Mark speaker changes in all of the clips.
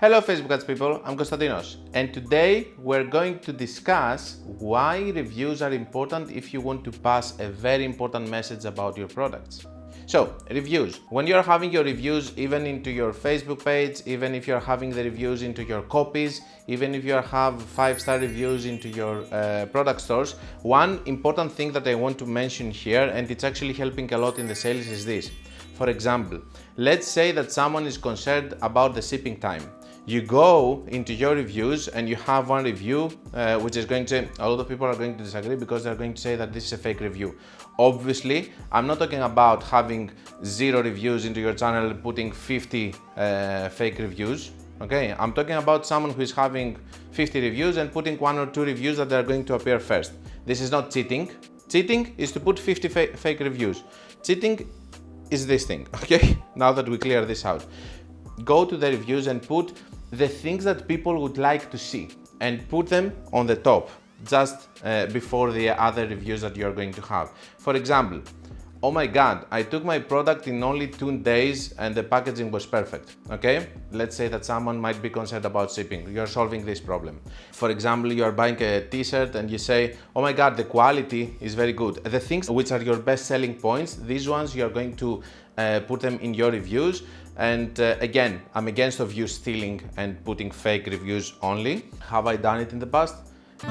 Speaker 1: Hello Facebook ads people, I'm Konstantinos, and today we're going to discuss why reviews are important if you want to pass a very important message about your products. So, reviews. When you're having your reviews even into your Facebook page, even if you're having the reviews into your copies, even if you have 5-star reviews into your product stores, one important thing that I want to mention here, and it's actually helping a lot in the sales, is this. For example, let's say that someone is concerned about the shipping time. You go into your reviews and you have one review which is going to, a lot of people are going to disagree because they're going to say that this is a fake review. Obviously, I'm not talking about having 0 reviews into your channel and putting 50 fake reviews. Okay, I'm talking about someone who is having 50 reviews and putting 1 or 2 reviews that are going to appear first. This is not cheating. Cheating is to put 50 fake reviews. Cheating is this thing, okay? Now that we clear this out. Go to the reviews and put the things that people would like to see and put them on the top, just before the other reviews that you're going to have. For example, oh my god, I took my product in only 2 days and the packaging was perfect, okay? Let's say that someone might be concerned about shipping. You're solving this problem. For example, you're buying a t-shirt and you say, oh my god, the quality is very good. The things which are your best selling points, these ones you're going to put them in your reviews. And again, I'm against of you stealing and putting fake reviews only. Have I done it in the past?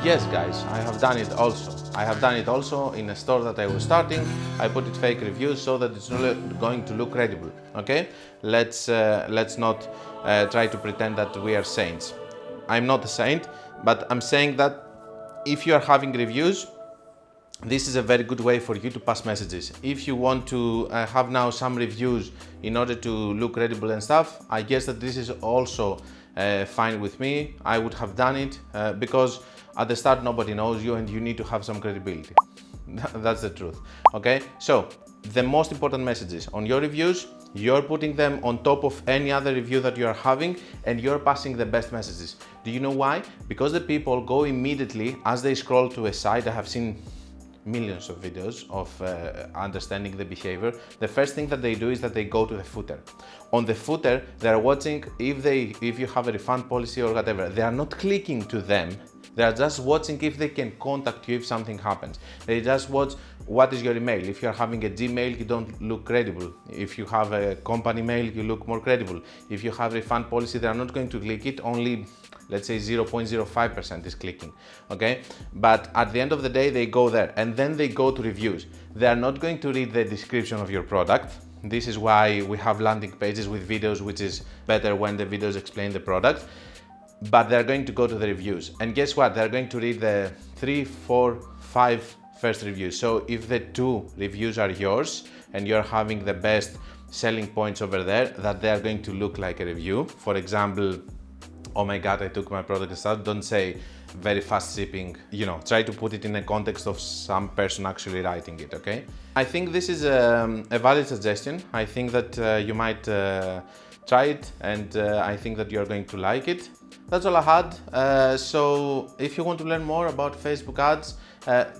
Speaker 1: Yes guys, I have done it also. I have done it also in a store that I was starting. I put it fake reviews so that it's not going to look credible. Okay, let's not try to pretend that we are saints. I'm not a saint, but I'm saying that if you are having reviews, this is a very good way for you to pass messages. If you want to have now some reviews in order to look credible and stuff, I guess that this is also fine with me. I would have done it because at the start nobody knows you and you need to have some credibility. That's the truth, okay? So, the most important messages on your reviews, you're putting them on top of any other review that you're having and you're passing the best messages. Do you know why? Because the people go immediately as they scroll to a site. I have seen millions of videos of understanding the behavior. The first thing that they do is that they go to the footer. On the footer, they're watching if you have a refund policy or whatever. They are not clicking to them. They are just watching if they can contact you if something happens. They just watch what is your email. If you're having a Gmail, you don't look credible. If you have a company mail, you look more credible. If you have a refund policy, they are not going to click it. Only, let's say 0.05% is clicking, okay? But at the end of the day, they go there and then they go to reviews. They are not going to read the description of your product. This is why we have landing pages with videos, which is better when the videos explain the product. But they're going to go to the reviews. And guess what? They're going to read the 3, 4, 5 first reviews. So if the 2 reviews are yours and you're having the best selling points over there, that they're going to look like a review. For example, oh my god, I took my product and stuff. Don't say very fast shipping, you know, try to put it in the context of some person actually writing it, okay? I think this is a valid suggestion. I think that you might try it and I think that you're going to like it. That's all I had. So if you want to learn more about Facebook ads,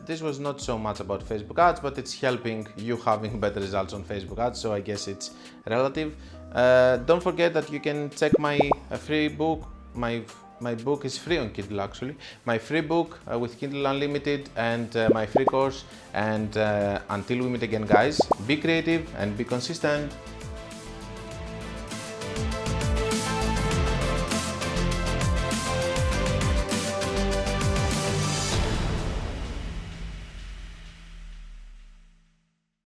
Speaker 1: this was not so much about Facebook ads, but it's helping you having better results on Facebook ads, so I guess it's relative. Don't forget that you can check my free book. My book is free on Kindle actually. My free book with Kindle Unlimited and my free course. And until we meet again guys, be creative and be consistent.